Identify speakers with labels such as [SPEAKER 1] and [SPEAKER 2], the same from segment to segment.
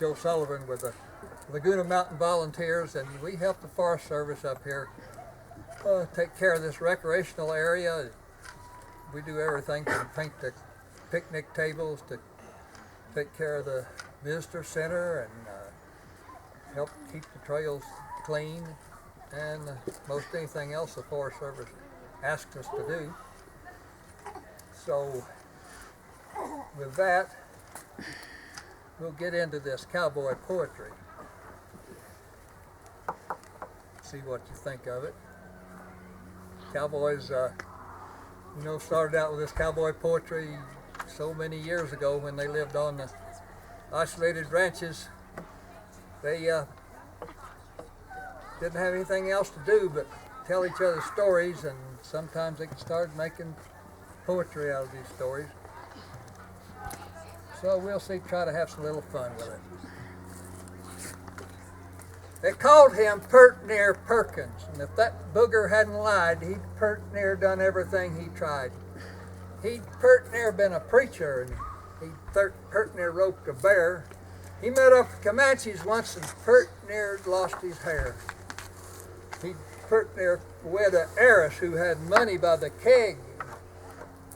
[SPEAKER 1] Joe Sullivan with the Laguna Mountain Volunteers, and we help the Forest Service up here take care of this recreational area. We do everything from paint the picnic tables to take care of the visitor center and help keep the trails clean, and most anything else the Forest Service asks us to do. So with that, we'll get into this cowboy poetry. See what you think of it. Cowboys, started out with this cowboy poetry so many years ago when they lived on the isolated ranches. They didn't have anything else to do but tell each other stories, and sometimes they started making poetry out of these stories. So we'll try to have some little fun with it. They called him Pert Near Perkins, and if that booger hadn't lied, he'd pert near done everything he tried. He'd pert near been a preacher, and he'd pert near roped a bear. He met up with Comanches once and pert near lost his hair. He'd pert near wed a heiress who had money by the keg.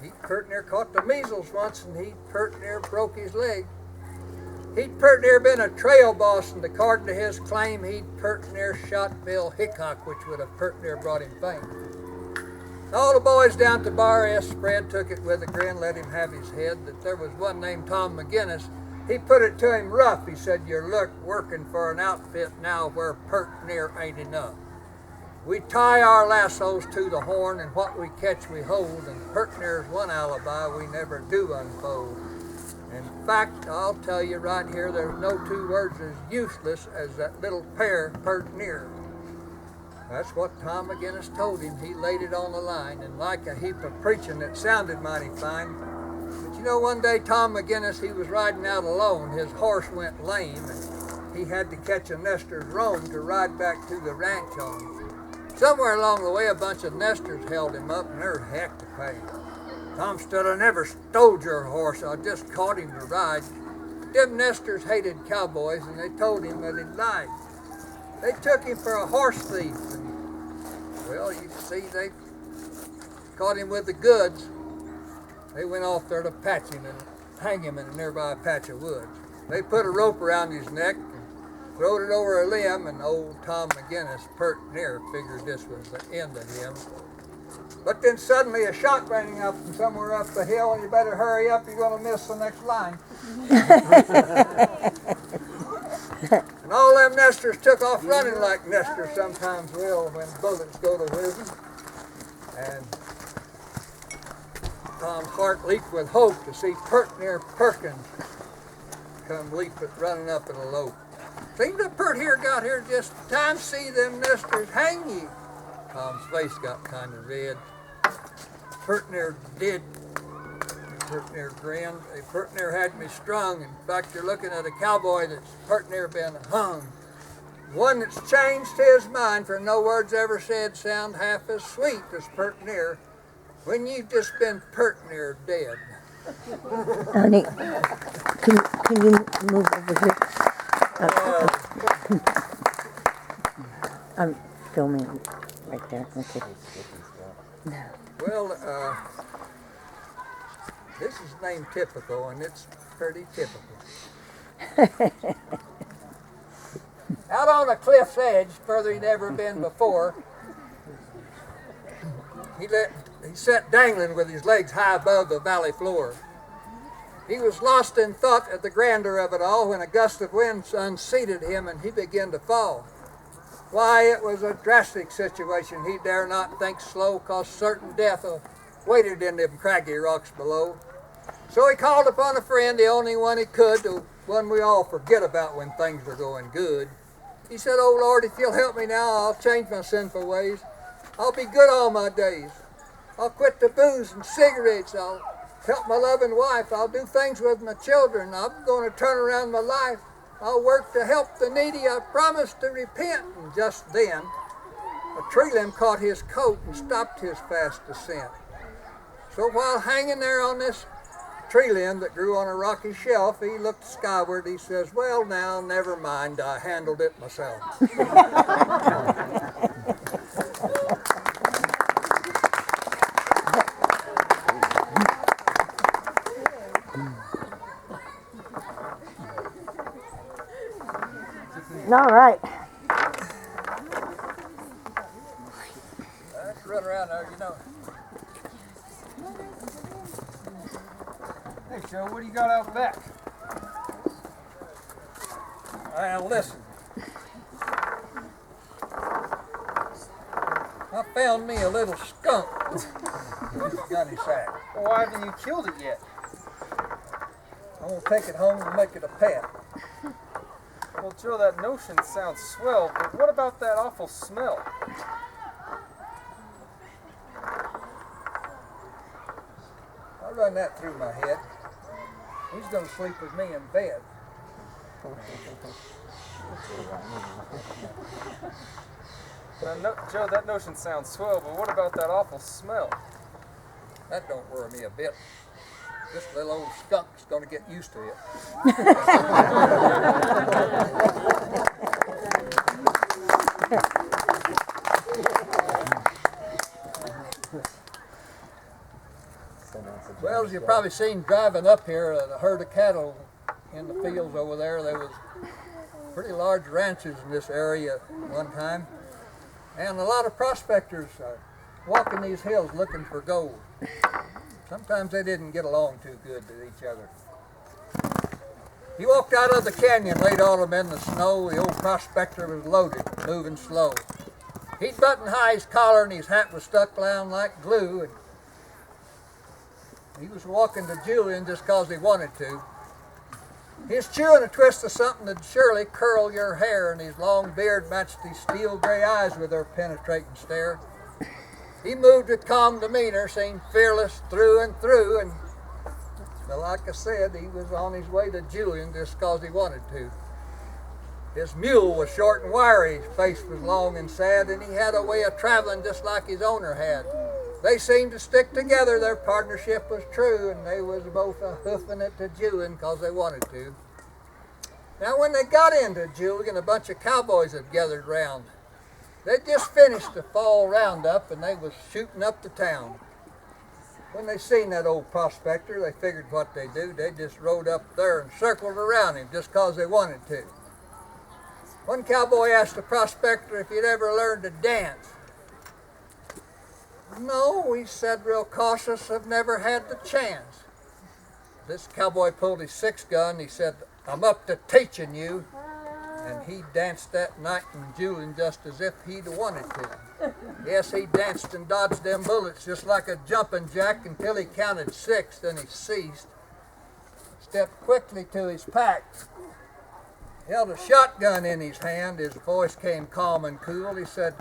[SPEAKER 1] He'd pert near caught the measles once, and he'd pert near broke his leg. He'd pert near been a trail boss, and according to his claim, he'd pert near shot Bill Hickok, which would have pert near brought him fame. All the boys down at the bar, S. Spread took it with a grin, let him have his head, that there was one named Tom McGinnis. He put it to him rough. He said, "You're working for an outfit now where pert near ain't enough. We tie our lassos to the horn, and what we catch we hold, and pert near's one alibi we never do unfold. In fact, I'll tell you right here, there's no two words as useless as that little pair pert near." That's what Tom McGinnis told him. He laid it on the line, and like a heap of preaching, it sounded mighty fine. But one day Tom McGinnis, he was riding out alone. His horse went lame, and he had to catch a Nestor's roan to ride back to the ranch on. Somewhere along the way, a bunch of Nestors held him up, and there was heck to pay. Tom stood, "I never stole your horse, I just caught him to ride." Them Nestors hated cowboys, and they told him that he'd lied. They took him for a horse thief, and, well, you see, they caught him with the goods. They went off there to patch him and hang him in a nearby patch of woods. They put a rope around his neck and throwed it over a limb, and old Tom McGinnis pert near figured this was the end of him. But then suddenly a shot rang up from somewhere up the hill, and you better hurry up, you're going to miss the next line. And all them Nestors took off running like Nestors sometimes will when bullets go to whizzing. And Tom's heart leaped with hope to see pert near Perkins come running up at a lope. Seemed that pert here got here just in time to see them Nestors hang ye. Tom's face got kind of red. Pert near did. Pert near grinned. Pert near had me strung. In fact, you're looking at a cowboy that's pert near been hung. One that's changed his mind, for no words ever said sound half as sweet as pert near when you've just been pert near dead.
[SPEAKER 2] Honey, can you move over here? I'm filming right there. Okay.
[SPEAKER 1] Well, this is named Typical, and it's pretty typical. Out on a cliff's edge, further he'd ever been before, he sat dangling with his legs high above the valley floor. He was lost in thought at the grandeur of it all when a gust of wind unseated him and he began to fall. Why, it was a drastic situation. He dare not think slow, 'cause certain death waited in them craggy rocks below. So he called upon a friend, the only one he could, the one we all forget about when things are going good. He said, "Oh Lord, if you'll help me now, I'll change my sinful ways. I'll be good all my days. I'll quit the booze and cigarettes. I'll help my loving wife. I'll do things with my children. I'm going to turn around my life. I'll work to help the needy. I promise to repent." And just then, a tree limb caught his coat and stopped his fast descent. So while hanging there on this tree limb that grew on a rocky shelf. He looked skyward. He says, "Well, now, never mind. I handled it myself."
[SPEAKER 2] All right.
[SPEAKER 1] Let's run around there, you know.
[SPEAKER 3] Hey Joe, what do you got out back?
[SPEAKER 1] Now listen. I found me a little skunk in his gunny sack.
[SPEAKER 3] Well, why haven't you killed it yet?
[SPEAKER 1] I'm gonna take it home and make it a pet.
[SPEAKER 3] Well, Joe, that notion sounds swell, but what about that awful smell?
[SPEAKER 1] I run that through my head. He's gonna sleep with me in bed.
[SPEAKER 3] Joe, that notion sounds swell, but what about that awful smell?
[SPEAKER 1] That don't worry me a bit. This little old skunk's gonna get used to it. Well, as you've probably seen driving up here, a herd of cattle in the fields over there. There was pretty large ranches in this area one time, and a lot of prospectors walking these hills looking for gold. Sometimes they didn't get along too good with each other. He walked out of the canyon late autumn in the snow. The old prospector was loaded, moving slow. He'd buttoned high his collar and his hat was stuck down like glue. And he was walking to Julian just 'cause he wanted to. He was chewing a twist of something that'd surely curl your hair, and his long beard matched his steel gray eyes with their penetrating stare. He moved with calm demeanor, seemed fearless through and through, and well, like I said, he was on his way to Julian just 'cause he wanted to. His mule was short and wiry, his face was long and sad, and he had a way of traveling just like his owner had. They seemed to stick together, their partnership was true, and they was both hoofing it to Julian 'cause they wanted to. Now when they got into Julian, a bunch of cowboys had gathered round. They'd just finished the fall roundup and they was shooting up the town. When they seen that old prospector, they figured what they'd do. They just rode up there and circled around him just 'cause they wanted to. One cowboy asked the prospector if he'd ever learned to dance. "No," he said real cautious, "I've never had the chance." This cowboy pulled his 6-gun. He said, "I'm up to teaching you." And he danced that night in Julian just as if he'd wanted to. Yes, he danced and dodged them bullets just like a jumping jack until he counted 6, then he ceased. Stepped quickly to his pack, held a shotgun in his hand. His voice came calm and cool. He said,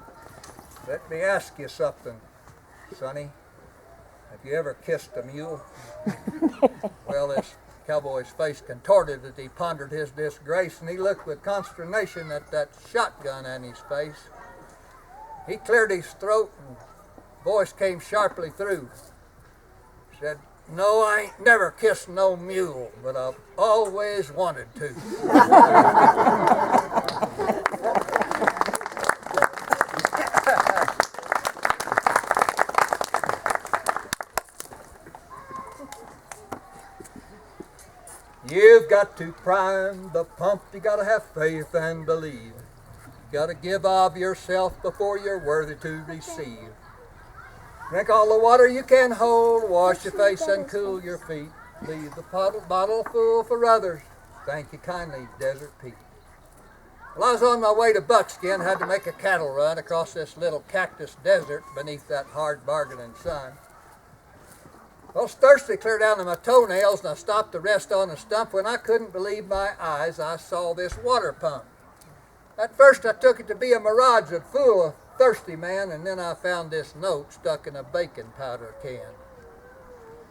[SPEAKER 1] "Let me ask you something, Sonny. Have you ever kissed a mule?" Well, this cowboy's face contorted as he pondered his disgrace, and he looked with consternation at that shotgun in his face. He cleared his throat, and voice came sharply through. He said, "No, I ain't never kissed no mule, but I've always wanted to." You've got to prime the pump, you gotta have faith and believe. You gotta give of yourself before you're worthy to receive. Drink all the water you can hold, wash your face and cool your feet. Leave the bottle full for others. Thank you kindly, Desert Pete. Well, I was on my way to Buckskin, had to make a cattle run across this little cactus desert beneath that hard bargaining sun. I was thirsty clear down to my toenails, and I stopped to rest on a stump when I couldn't believe my eyes. I saw this water pump. At first I took it to be a mirage that fool a thirsty man, and then I found this note stuck in a baking powder can.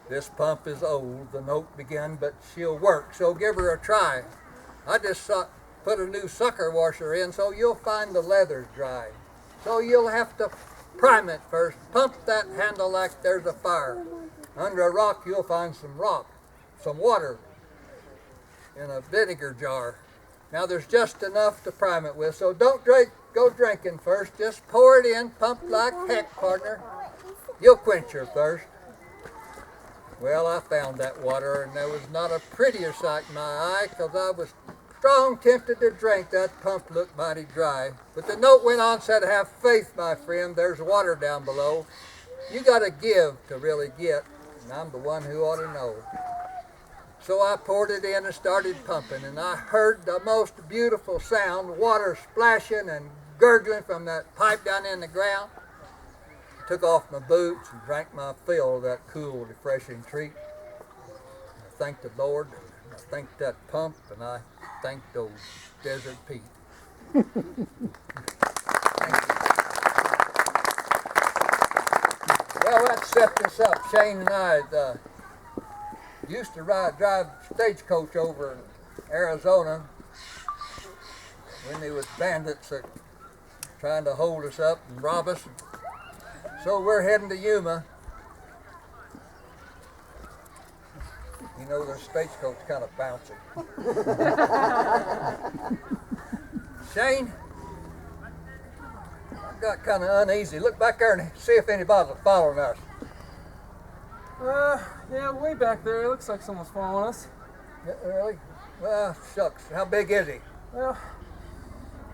[SPEAKER 1] "This pump is old," the note began, "but she'll work, so give her a try. I just put a new sucker washer in, so you'll find the leather's dry. So you'll have to prime it first, pump that handle like there's a fire. Under a rock you'll find some rock. some water in a vinegar jar. Now there's just enough to prime it with, so don't go drinking first. Just pour it in, pump like heck, partner. You'll quench your thirst. Well, I found that water, and there was not a prettier sight in my eye, 'cause I was strong tempted to drink. That pump looked mighty dry. But the note went on, said, have faith, my friend, there's water down below. You gotta give to really get, and I'm the one who ought to know. So I poured it in and started pumping, and I heard the most beautiful sound, water splashing and gurgling from that pipe down in the ground. Took off my boots and drank my fill of that cool, refreshing treat. I thanked the Lord, I thanked that pump, and I thanked old Desert Pete. Well, that set this up. Shane and I used to drive stagecoach over in Arizona when there was bandits trying to hold us up and rob us. So we're heading to Yuma. You know, the stagecoach kind of bouncy. Shane, I got kind of uneasy. Look back there and see if anybody's following us.
[SPEAKER 3] Yeah, way back there. It looks like someone's following us.
[SPEAKER 1] Yeah, really? Well, shucks. How big is he?
[SPEAKER 3] Well,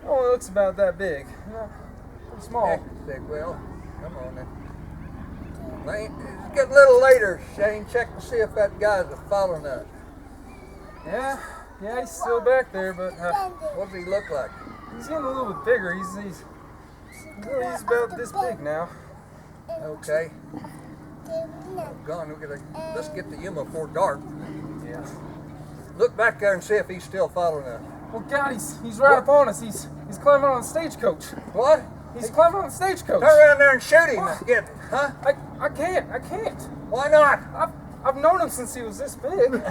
[SPEAKER 3] oh, it looks about that big. Yeah, pretty small.
[SPEAKER 1] Heck, big. Well, come on then. It's getting a little later, Shane. Check to see if that guy's following us.
[SPEAKER 3] Yeah, he's still back there, but
[SPEAKER 1] What does he look like?
[SPEAKER 3] he's getting a little bit bigger. He's about this big now.
[SPEAKER 1] Okay. Gone. Let's get to Yuma before dark.
[SPEAKER 3] Yeah.
[SPEAKER 1] Look back there and see if he's still following us.
[SPEAKER 3] Well, God, he's right up on us. He's climbing on the stagecoach.
[SPEAKER 1] What?
[SPEAKER 3] He's climbing on the stagecoach.
[SPEAKER 1] Turn around there and shoot him. Get, huh?
[SPEAKER 3] I can't.
[SPEAKER 1] Why not?
[SPEAKER 3] I've known him since he was this big.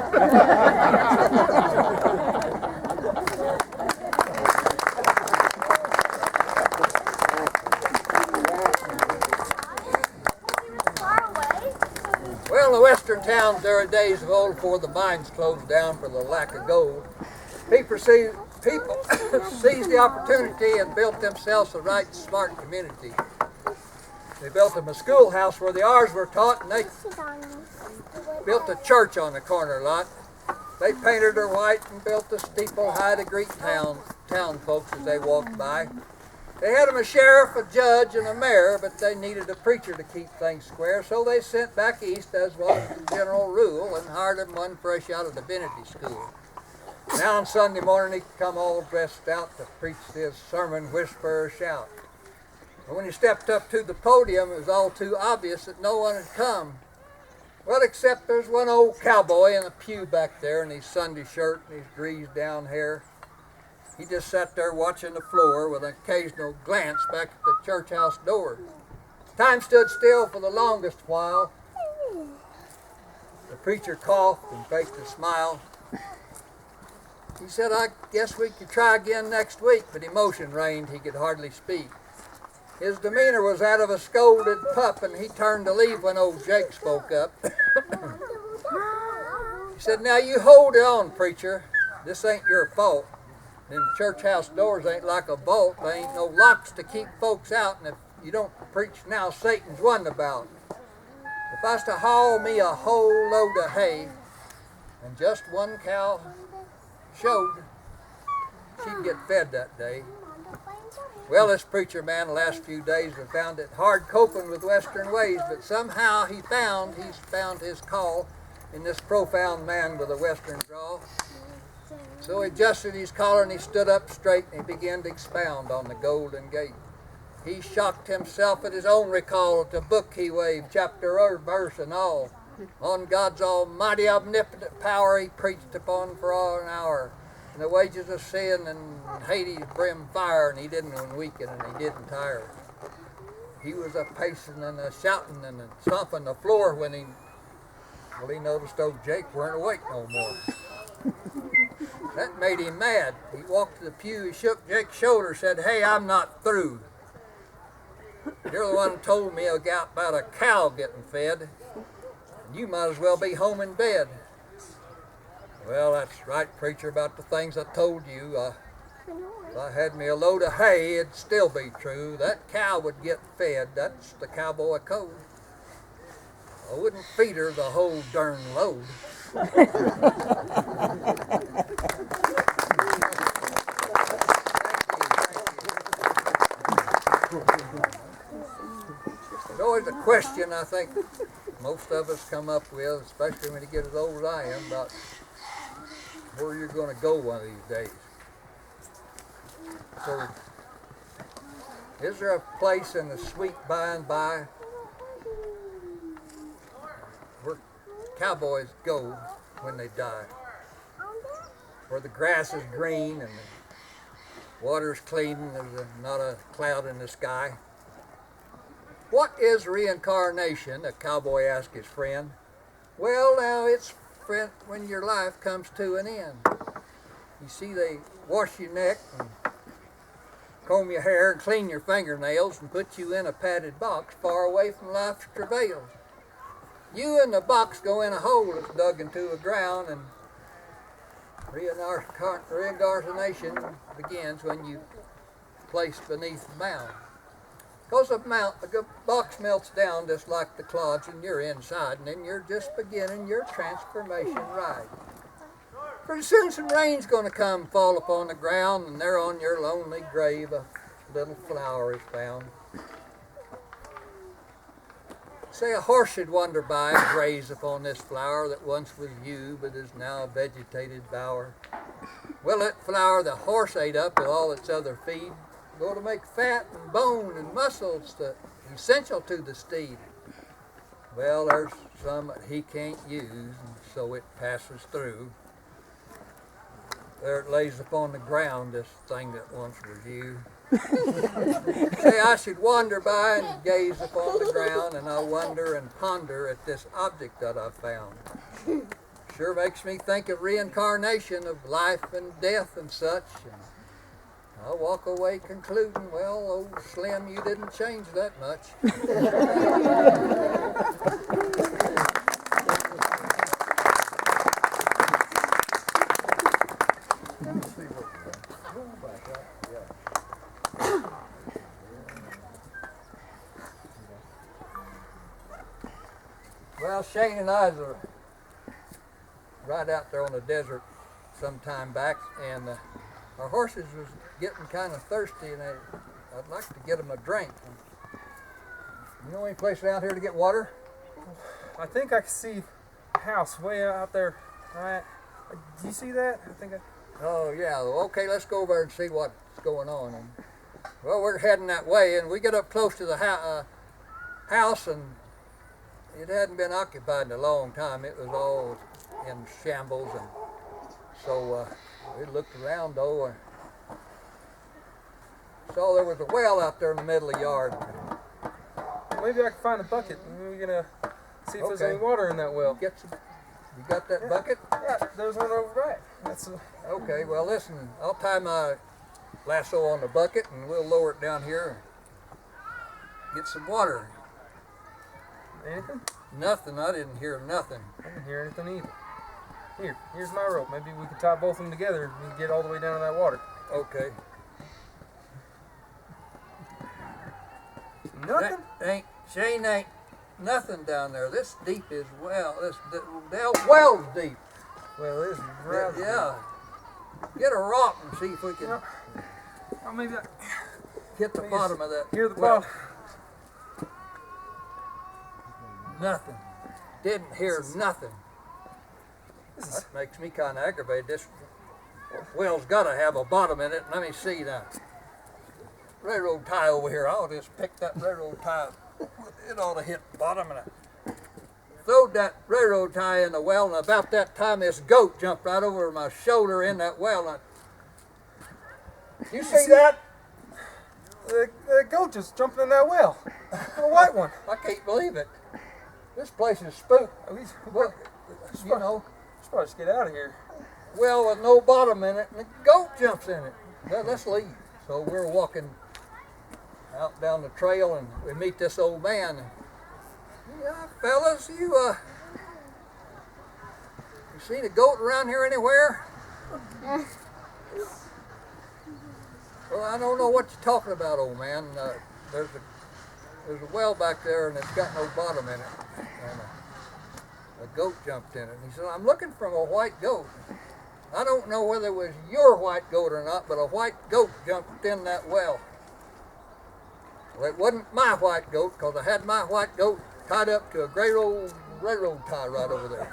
[SPEAKER 1] Well, in the western towns, there are days of old before the mines closed down for the lack of gold. People seized the opportunity and built themselves a right smart community. They built them a schoolhouse where the R's were taught, and they built a church on the corner lot. They painted her white and built a steeple high to greet town folks as they walked by. They had them a sheriff, a judge, and a mayor, but they needed a preacher to keep things square, so they sent back east, as was the general rule, and hired him one fresh out of divinity school. Now on Sunday morning he'd come all dressed out to preach his sermon, whisper or shout. But when he stepped up to the podium, it was all too obvious that no one had come. Well, except there's one old cowboy in a pew back there in his Sunday shirt and his greased down hair. He just sat there watching the floor with an occasional glance back at the church house door. Time stood still for the longest while. The preacher coughed and faked a smile. He said, I guess we could try again next week, but emotion reigned. He could hardly speak. His demeanor was that of a scolded pup, and he turned to leave when old Jake spoke up. He said, now you hold on, preacher. This ain't your fault. Them church house doors ain't like a vault. There ain't no locks to keep folks out, and if you don't preach now, Satan's won about. If I was to haul me a whole load of hay, and just one cow showed, she'd get fed that day. Well, this preacher man the last few days have found it hard coping with Western ways, but somehow he's found his call in this profound man with a Western drawl. So he adjusted his collar and he stood up straight and he began to expound on the Golden Gate. He shocked himself at his own recall at the book he waved, chapter or verse and all. On God's almighty omnipotent power he preached upon for all an hour. And the wages of sin and Hades brim fire, and he didn't weaken and he didn't tire. He was a pacing and a shouting and a stomping the floor when he noticed old Jake weren't awake no more. That made him mad. He walked to the pew, he shook Jake's shoulder, said, hey, I'm not through. You're the one who told me about a cow getting fed. You might as well be home in bed. Well, that's right, preacher, about the things I told you. If I had me a load of hay, it'd still be true. That cow would get fed. That's the cowboy code. I wouldn't feed her the whole darn load. There's always a question I think most of us come up with, especially when you get as old as I am, about where you're going to go one of these days. So, is there a place in the sweet by and by where cowboys go when they die? Where the grass is green and the water's clean and there's not a cloud in the sky? What is reincarnation? A cowboy asked his friend. Well, now, it's when your life comes to an end. You see, they wash your neck and comb your hair and clean your fingernails and put you in a padded box far away from life's travails. You and the box go in a hole that's dug into the ground, and reincarnation begins when you placed beneath the mound. Because the box melts down just like the clods and you're inside, and then you're just beginning your transformation ride. Pretty soon some rain's going to come fall upon the ground, and there on your lonely grave a little flower is found. Say a horse should wander by and graze upon this flower that once was you but is now a vegetated bower. Well, that flower the horse ate up with all its other feed go to make fat and bone and muscles essential to the steed. Well, there's some that he can't use, and so it passes through. There it lays upon the ground, this thing that once was you. Say I should wander by and gaze upon the ground, and I wonder and ponder at this object that I found. Sure makes me think of reincarnation, of life and death and such. And I walk away concluding, well, old Slim, you didn't change that much. Well, Shane and I were right out there on the desert some time back, and our horses was getting kind of thirsty, and I'd like to get them a drink. You know any place around here to get water?
[SPEAKER 3] I think I can see a house way out there. Right. Do you see that?
[SPEAKER 1] Oh, yeah. Well, okay, let's go over and see what's going on. And, well, we're heading that way, and we get up close to the house, and it hadn't been occupied in a long time. It was all in shambles, and so we looked around, though, and saw there was a well out there in the middle of the yard.
[SPEAKER 3] Maybe I can find a bucket. We're gonna see if there's any water in that well.
[SPEAKER 1] You got that bucket?
[SPEAKER 3] Yeah, there's one over back.
[SPEAKER 1] Okay, well listen, I'll tie my lasso on the bucket and we'll lower it down here and get some water.
[SPEAKER 3] Anything?
[SPEAKER 1] Nothing, I didn't hear nothing.
[SPEAKER 3] I didn't hear anything either. Here's my rope. Maybe we can tie both of them together and get all the way down to that water.
[SPEAKER 1] Okay.
[SPEAKER 3] Nothing?
[SPEAKER 1] Shane, ain't nothing down there. This deep is this well's deep.
[SPEAKER 3] Well, it is rather deep.
[SPEAKER 1] Yeah. Get a rock and see if we can
[SPEAKER 3] Oh, maybe
[SPEAKER 1] hit the bottom of that.
[SPEAKER 3] Hear the
[SPEAKER 1] well.
[SPEAKER 3] bottom.
[SPEAKER 1] Nothing. Didn't hear nothing. That makes me kind of aggravated. This well's got to have a bottom in it. Let me see that. Railroad tie over here. I'll just pick that railroad tie. It ought to hit the bottom, and I throwed that railroad tie in the well, and about that time this goat jumped right over my shoulder in that well. And you see that?
[SPEAKER 3] The goat just jumped in that well. The white one.
[SPEAKER 1] I can't believe it. This place is spooked. Well, you know.
[SPEAKER 3] Let's probably just get out of here.
[SPEAKER 1] Well, with no bottom in it, and the goat jumps in it. Well, let's leave. So we're walking out down the trail, and we meet this old man. Yeah, fellas, you seen a goat around here anywhere? Well, I don't know what you're talking about, old man. There's a well back there, and it's got no bottom in it. And a goat jumped in it. And he said, I'm looking for a white goat. I don't know whether it was your white goat or not, but a white goat jumped in that well. Well, it wasn't my white goat, because I had my white goat tied up to a great old railroad tie right over there.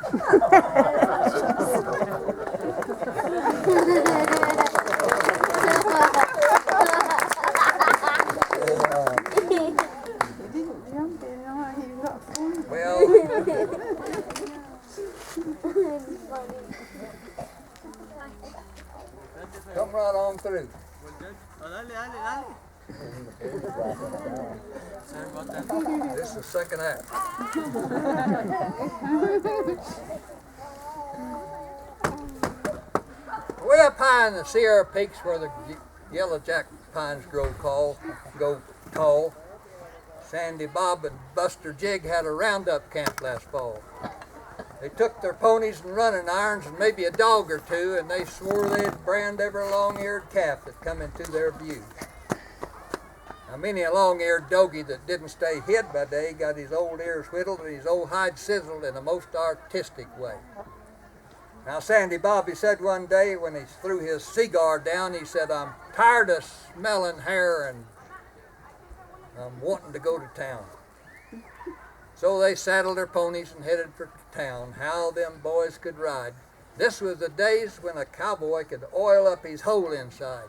[SPEAKER 1] Well, come right on through. This is the second act. Way up high in the Sierra Peaks where the yellow jack pines grow tall, Sandy Bob and Buster Jig had a roundup camp last fall. They took their ponies and running irons and maybe a dog or two, and they swore they'd brand every long-eared calf that come into their view. Now, many a long-eared doggy that didn't stay hid by day got his old ears whittled and his old hide sizzled in a most artistic way. Now, Sandy Bob, he said one day when he threw his cigar down, he said, I'm tired of smelling hair and I'm wanting to go to town. So they saddled their ponies and headed for town. How them boys could ride. This was the days when a cowboy could oil up his whole inside.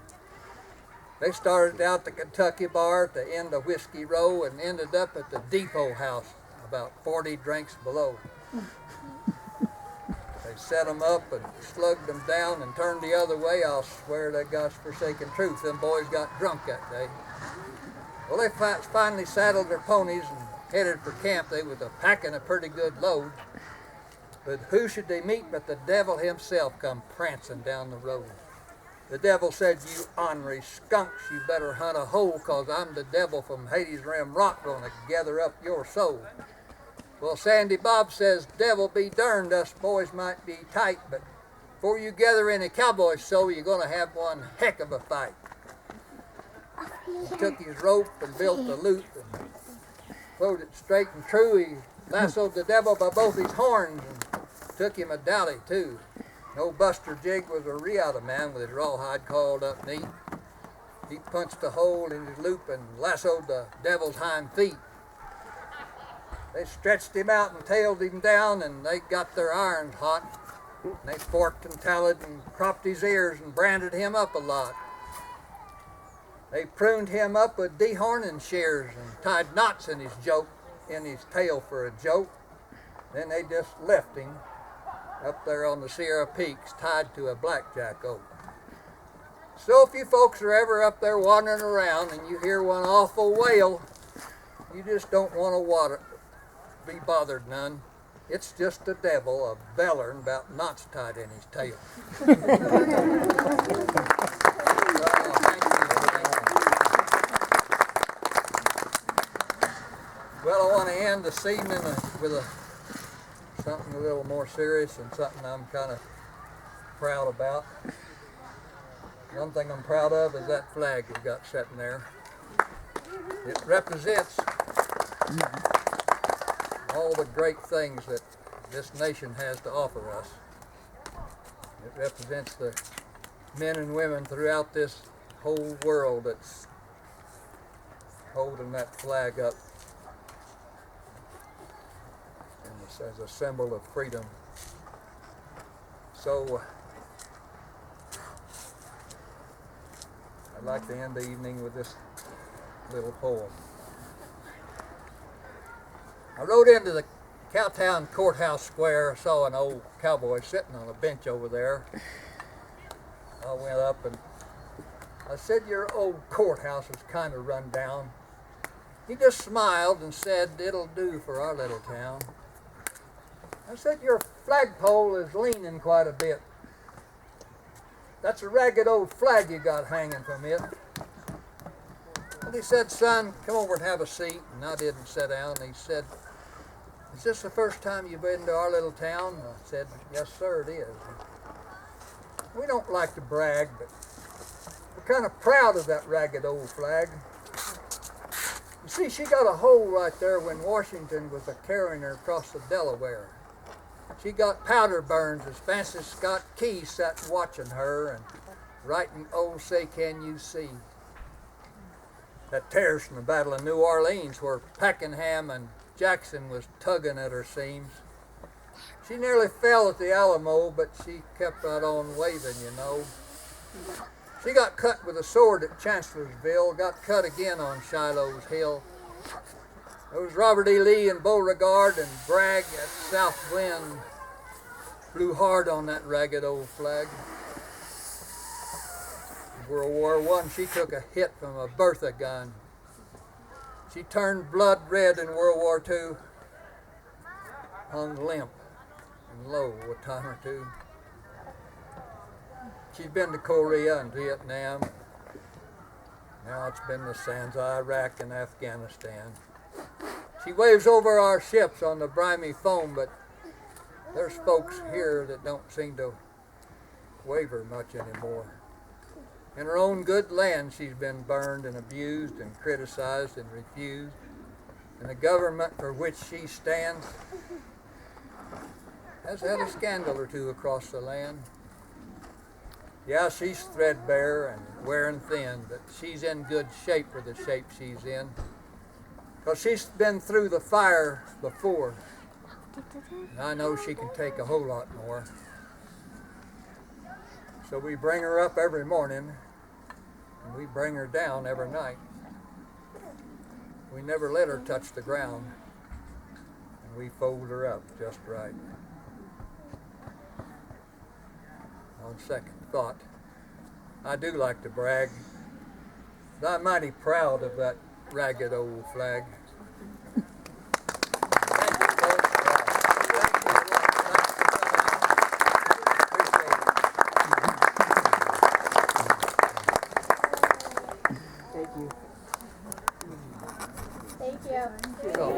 [SPEAKER 1] They started out the Kentucky bar at the end of Whiskey Row and ended up at the Depot House, about 40 drinks below. They set them up and slugged them down and turned the other way. I'll swear to God's forsaken truth, them boys got drunk that day. Well, they finally saddled their ponies and headed for camp. They was packing a pretty good load. But who should they meet but the devil himself come prancing down the road. The devil said, you ornery skunks, you better hunt a hole, 'cause I'm the devil from Hades' Rim Rock, gonna gather up your soul. Well, Sandy Bob says, devil be darned, us boys might be tight, but before you gather any cowboy soul, you're gonna have one heck of a fight. He took his rope and built a loop and rode it straight and true. He lassoed the devil by both his horns and took him a dally too. Old Buster Jig was a riata man with his rawhide coiled up neat. He punched a hole in his loop and lassoed the devil's hind feet. They stretched him out and tailed him down, and they got their irons hot. And they forked and tallied and cropped his ears and branded him up a lot. They pruned him up with dehorning shears and tied knots in his tail for a joke. Then they just left him up there on the Sierra Peaks tied to a blackjack oak. So if you folks are ever up there wandering around and you hear one awful wail, you just don't want to be bothered none. It's just the devil a-bellerin' about knots tied in his tail. Well, I want to end this evening with something a little more serious and something I'm kind of proud about. One thing I'm proud of is that flag we've got sitting there. It represents all the great things that this nation has to offer us. It represents the men and women throughout this whole world that's holding that flag up as a symbol of freedom. So I'd like to end the evening with this little poem. I rode into the Cowtown Courthouse Square, saw an old cowboy sitting on a bench over there. I went up and I said, your old courthouse is kind of run down. He just smiled and said, it'll do for our little town. I said, your flagpole is leaning quite a bit. That's a ragged old flag you got hanging from it. And he said, son, come over and have a seat. And I didn't sit down. And he said, Is this the first time you've been to our little town? I said, yes, sir, it is. We don't like to brag, but we're kind of proud of that ragged old flag. You see, she got a hole right there when Washington was carrying her across the Delaware. She got powder burns as Francis Scott Key sat watching her and writing, "Oh, say can you see?" That tears from the Battle of New Orleans where Pakenham and Jackson was tugging at her seams. She nearly fell at the Alamo, but she kept right on waving, you know. She got cut with a sword at Chancellorsville, got cut again on Shiloh's Hill. There was Robert E. Lee and Beauregard and Bragg at South Glen blew hard on that ragged old flag. In World War I, she took a hit from a Bertha gun. She turned blood red in World War II, hung limp and low a time or two. She's been to Korea and Vietnam. Now it's been the sands of Iraq and Afghanistan. She waves over our ships on the briny foam, but there's folks here that don't seem to waver much anymore. In her own good land, she's been burned and abused and criticized and refused. And the government for which she stands has had a scandal or two across the land. Yeah, she's threadbare and wearing thin, but she's in good shape for the shape she's in. Because she's been through the fire before. And I know she can take a whole lot more. So we bring her up every morning, and we bring her down every night. We never let her touch the ground, and we fold her up just right. On second thought, I do like to brag, but I'm mighty proud of that ragged old flag.
[SPEAKER 4] Thank you.